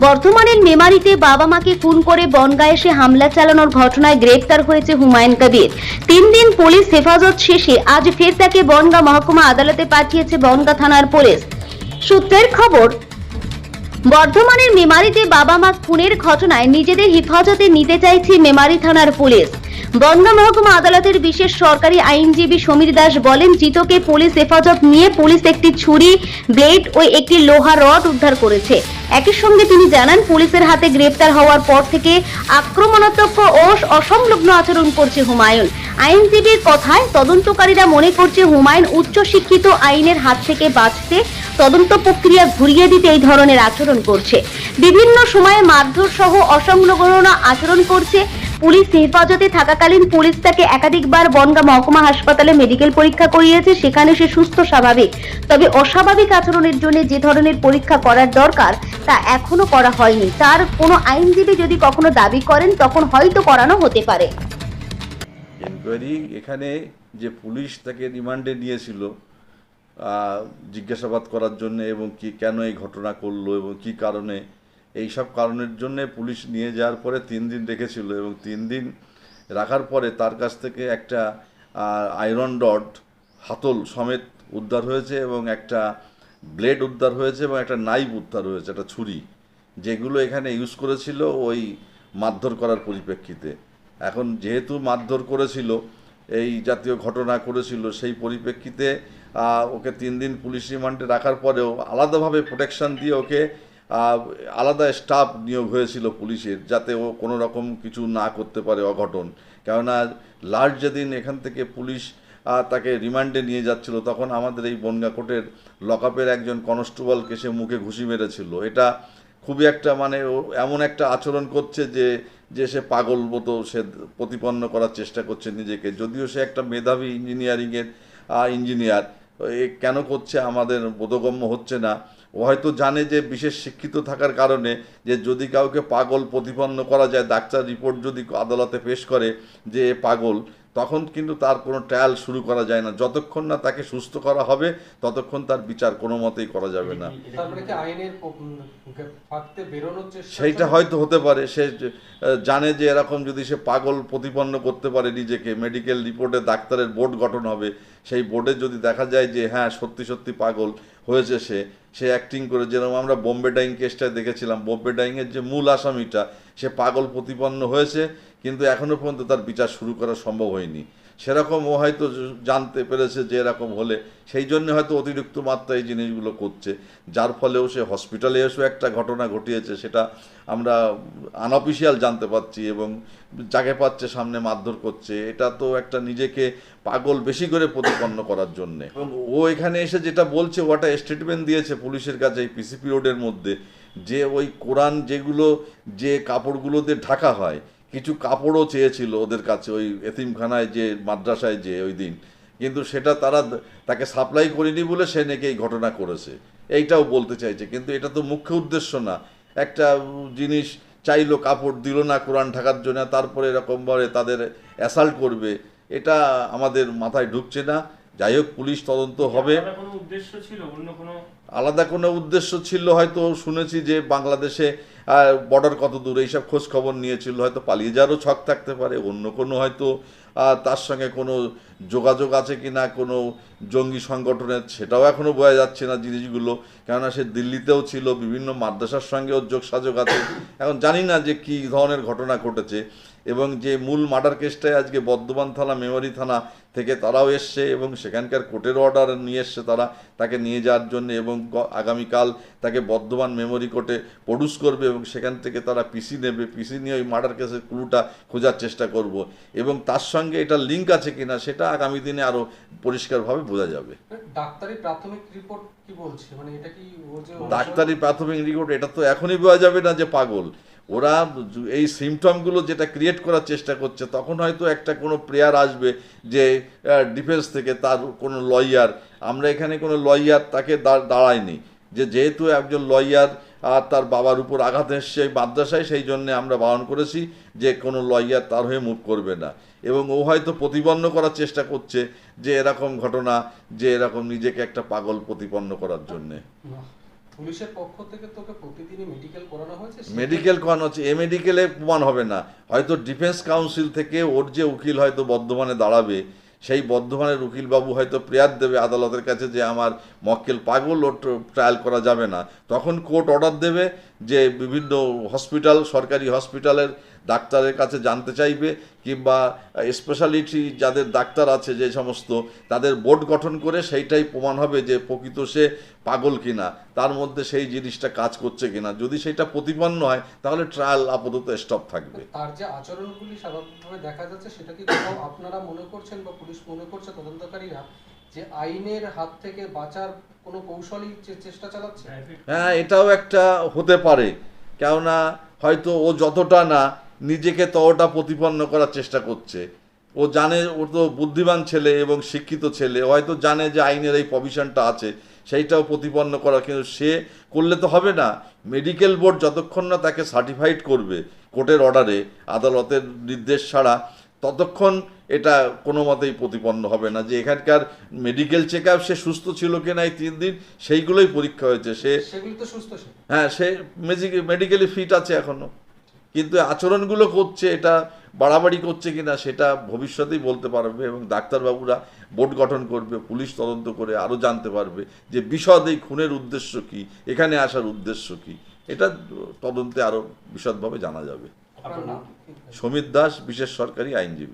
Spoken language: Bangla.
বর্ধমানের মেমারিতে বাবা মাকে খুন করে বনগাঁ এসে হামলা চালানোর ঘটনায় গ্রেপ্তার হয়েছে হুমায়ুন কবির। 3 দিন পুলিশ হেফাজত শেষে আজ ফের তাকে বনগাঁ মহকুমা আদালতে পাঠিয়েছে বনগাঁ থানার পুলিশ। সূত্রের খবর, বর্ধমানের মেমারিতে বাবা মা খুনের ঘটনায় নিজেদের হেফাজতে নিতে চাইছে মেমারি থানার পুলিশ। বনগাঁ মহকুমা আদালতের বিশেষ সরকারি আইনজীবী সমীর দাস বলেন, জিতকে পুলিশ হেফাজত নিয়ে পুলিশ একটি ছুরি, ব্লেড ও একটি লোহা রড উদ্ধার করেছে। একই সঙ্গে তিনি জানান, পুলিশের হাতে গ্রেপ্তার হওয়ার পর থেকে আক্রমণাত্মক ও অসংলগ্ন আচরণ করছে হুমায়ুন। আইনজীবীর কথায়, তদন্তকারীরা মনে করছে হুমায়ুন উচ্চ শিক্ষিত, আইনের হাত থেকে বাঁচতে তদন্ত প্রক্রিয়া ঘুরিয়ে দিতে এই ধরনের আচরণ করছে। বিভিন্ন সময়ে মারধর সহ অসংলগ্ন আচরণ করছে। পুলিশ হেফাজতে থাকাকালীন পুলিশ তাকে একাধিকবার বনগাঁ মহকুমা হাসপাতালে মেডিকেল পরীক্ষা করিয়েছে, সেখানে সে সুস্থ স্বাভাবিক। তবে অস্বাভাবিক আচরণের জন্য যে ধরনের পরীক্ষা করার দরকার তা এখনো করা হয়নি। তার কোনো আইনজীবী যদি কখনো দাবি করেন তখন হয়তো করানো হতে পারে। এনকোয়ারি এখানে যে পুলিশ তাকে রিমান্ডে নিয়েছিল জিজ্ঞাসাবাদ করার জন্য, এবং কি কেন এই ঘটনা করলো এবং কি কারণে, এই সব কারণের জন্য পুলিশ নিয়ে যাওয়ার পরে 3 দিন রেখেছিল, এবং 3 দিন রাখার পরে তার কাছ থেকে একটা আয়রন রড, হাতল সমেত উদ্ধার হয়েছে, এবং একটা ব্লেড উদ্ধার হয়েছে, এবং একটা নাইফ উদ্ধার হয়েছে, একটা ছুরি, যেগুলো এখানে ইউজ করেছিল ওই মারধর করার পরিপ্রেক্ষিতে। এখন যেহেতু মারধর করেছিল, এই জাতীয় ঘটনা করেছিল, সেই পরিপ্রেক্ষিতে ওকে 3 দিন পুলিশ রিমান্ডে রাখার পরেও আলাদাভাবে প্রোটেকশন দিয়ে ওকে আলাদা স্টাফ নিয়োগ হয়েছিল পুলিশের, যাতে ও কোনো রকম কিছু না করতে পারে অঘটন। কেননা লাস্ট যেদিন এখান থেকে পুলিশ তাকে রিমান্ডে নিয়ে যাচ্ছিল, তখন আমাদের এই বনগাঁ কোর্টের লকআপের একজন কনস্টেবলকে সে মুখে ঘুষি মেরেছিল। এটা খুবই একটা এমন একটা আচরণ করছে যে সে পাগল মতো সে প্রতিপন্ন করার চেষ্টা করছে নিজেকে, যদিও সে একটা মেধাবী ইঞ্জিনিয়ারিংয়ের ইঞ্জিনিয়ার। এ কেন করছে আমাদের বোধগম্য হচ্ছে না। ও হয়তো জানে যে বিশেষ শিক্ষিত থাকার কারণে যে যদি কাউকে পাগল প্রতিপন্ন করা যায়, ডাক্তার রিপোর্ট যদি আদালতে পেশ করে যে পাগল, তখন কিন্তু তার কোনো ট্রায়াল শুরু করা যায় না। যতক্ষণ না তাকে সুস্থ করা হবে ততক্ষণ তার বিচার কোনো মতেই করা যাবে না। সেইটা হয়তো হতে পারে, সে জানে যে এরকম যদি সে পাগল প্রতিপন্ন করতে পারে নিজেকে, মেডিকেল রিপোর্টে ডাক্তারের বোর্ড গঠন হবে, সেই বোর্ডে যদি দেখা যায় যে হ্যাঁ সত্যি সত্যি পাগল হয়েছে সে অ্যাক্টিং করে, যেরকম আমরা বোম্বে ডাইং কেসটায় দেখেছিলাম, বোম্বে ডাইংয়ের যে মূল আসামিটা সে পাগল প্রতিপন্ন হয়েছে, কিন্তু এখনও পর্যন্ত তার বিচার শুরু করা সম্ভব হয়নি। সেরকম ও হয়তো জানতে পেরেছে যে এরকম হলে, সেই জন্য হয়তো অতিরিক্ত মাত্রায় এই জিনিসগুলো করছে, যার ফলেও সে হসপিটালে এসেও একটা ঘটনা ঘটিয়েছে, সেটা আমরা আনঅফিসিয়াল জানতে পারছি, এবং যাকে পাচ্ছে সামনে মারধর করছে। এটা তো একটা নিজেকে পাগল বেশি করে প্রতিপন্ন করার জন্যে। এবং ও এখানে এসে যেটা বলছে, ওটা স্টেটমেন্ট দিয়েছে পুলিশের কাছে এই পিসিপি রোডের মধ্যে, যে ওই কোরআন যেগুলো যে কাপড়গুলোতে ঢাকা হয়, কিছু কাপড়ও চেয়েছিল ওদের কাছে ওই এতিমখানায় যে মাদ্রাসায় যে ওই দিন, কিন্তু সেটা তাকে সাপ্লাই করেনি বলে সে নাকি এই ঘটনা করেছে, এইটাও বলতে চাইছে। কিন্তু এটা তো মুখ্য উদ্দেশ্য না। একটা জিনিস চাইলো, কাপড় দিল না কোরআন ঢাকার জন্য, তারপরে এরকমভাবে তাদের অ্যাসাল্ট করবে, এটা আমাদের মাথায় ঢুকছে না। যাই হোক, পুলিশ তদন্ত হবে। আলাদা কোনো উদ্দেশ্য ছিল হয়তো, শুনেছি যে বাংলাদেশে বর্ডার কত দূর এইসব খোঁজ খবর নিয়েছিল, হয়তো পালিয়ে যাওয়ারও ছক থাকতে পারে, অন্য কোনো হয়তো তার সঙ্গে কোনো যোগাযোগ আছে কি না কোনো জঙ্গি সংগঠনের, সেটাও এখনও বোঝা যাচ্ছে না জিনিসগুলো। কেননা সে দিল্লিতেও ছিল, বিভিন্ন মাদ্রাসার সঙ্গেও যোগসাযোগ আছে। এখন জানি না যে কী ধরনের ঘটনা ঘটেছে। এবং যে মূল মার্ডার কেসটায় আজকে বর্ধমান থানা, মেমারি থানা থেকে তারাও এসছে, এবং সেখানকার কোর্টের অর্ডার নিয়ে এসছে তাকে নিয়ে যাওয়ার জন্য, এবং আগামীকাল তাকে বর্ধমান মেমোরি কোর্টে প্রডিউস করবে, এবং সেখান থেকে তারা পিসি নেবে। পিসি নিয়ে ওই মার্ডার কেসের ক্লুটা খোঁজার চেষ্টা করব, এবং তার সঙ্গে এটা লিঙ্ক আছে কিনা সেটা আগামী দিনে আরও পরিষ্কারভাবে বোঝা যাবে। ডাক্তারি প্রাথমিক রিপোর্ট কি বলছে, মানে এটা কি ডাক্তারি প্রাথমিক রিপোর্ট, এটা তো এখনই বোঝা যাবে না যে পাগল। ওরা এই সিমটমগুলো যেটা ক্রিয়েট করার চেষ্টা করছে, তখন হয়তো একটা কোনো প্রেয়ার আসবে যে ডিফেন্স থেকে, তার কোনো লয়ার, আমরা এখানে কোনো লয়ার তাকে দাঁড়ায়নি, যেহেতু একজন লয়ার আর তার বাবার উপর আঘাত এসছে এই মাদ্রাসায়, সেই জন্যে আমরা বারণ করেছি যে কোনো লয়ার তার হয়ে মুভ করবে না। এবং ও হয়তো প্রতিপন্ন করার চেষ্টা করছে যে এরকম ঘটনা, যে এরকম নিজেকে একটা পাগল প্রতিপন্ন করার জন্যে। পুলিশের পক্ষ থেকে তোকে প্রতিদিনই মেডিকেল করানো হয়? হয়েছে? মেডিকেল করানো হচ্ছে, এ মেডিকেলে প্রমাণ হবে না, হয়তো ডিফেন্স কাউন্সিল থেকে ওর যে উকিল হয়তো বর্ধমানে দাঁড়াবে, সেই বর্ধমানের উকিলবাবু হয়তো প্রেয়ার দেবে আদালতের কাছে যে আমার মক্কেল পাগল, ওর ট্রায়াল করা যাবে না। তখন কোর্ট অর্ডার দেবে যে বিভিন্ন হসপিটাল, সরকারি হসপিটালের ডাক্তারের কাছে জানতে চাইবে, কিংবা স্পেশালিটি যাদের ডাক্তার আছে যে সমস্ত, তাদের বোর্ড গঠন করে সেইটাই প্রমাণ হবে যে প্রকৃত সে পাগল কিনা, তার মধ্যে সেই জিনিসটা কাজ করছে কিনা। যদি সেটা প্রতিপন্ন হয় তাহলে ট্রায়াল আপাতত স্টপ থাকবে। তার যে আচরণগুলি স্বাভাবিকভাবে দেখা যাচ্ছে, সেটা কি কোথাও আপনারা মনে করছেন বা পুলিশ মনে করছে, তদন্তকারীরা, যে আইনের হাত থেকে বাঁচার কোনো কৌশলই চেষ্টা চালাচ্ছে? হ্যাঁ, এটাও একটা হতে পারে, কেননা হয়তো ও যতটা না নিজেকে ততটা প্রতিপন্ন করার চেষ্টা করছে। ও জানে, ও তো বুদ্ধিমান ছেলে এবং শিক্ষিত ছেলে, ও হয়তো জানে যে আইনের এই প্রভিশনটা আছে, সেইটাও প্রতিপন্ন করা, কিন্তু সে করলে তো হবে না। মেডিকেল বোর্ড যতক্ষণ না তাকে সার্টিফাইড করবে কোর্টের অর্ডারে, আদালতের নির্দেশ ছাড়া, ততক্ষণ এটা কোনো মতেই প্রতিপন্ন হবে না যে এখানকার মেডিকেল চেক আপ সে সুস্থ ছিল কিনা এই 3 দিন, সেইগুলোই পরীক্ষা হয়েছে। সেগুলি তো সুস্থ সে। হ্যাঁ, সে মেডিকেলি ফিট আছে এখনো, কিন্তু আচরণগুলো করছে, এটা বাড়াবাড়ি করছে কিনা সেটা ভবিষ্যতেই বলতে পারবে, এবং ডাক্তারবাবুরা বোর্ড গঠন করবে, পুলিশ তদন্ত করে আরও জানতে পারবে যে বিশদ এই খুনের উদ্দেশ্য কী, এখানে আসার উদ্দেশ্য কী, এটা তদন্তে আরও বিশদভাবে জানা যাবে। আপনার নাম? সমীর দাস, বিশেষ সরকারি আইনজীবী।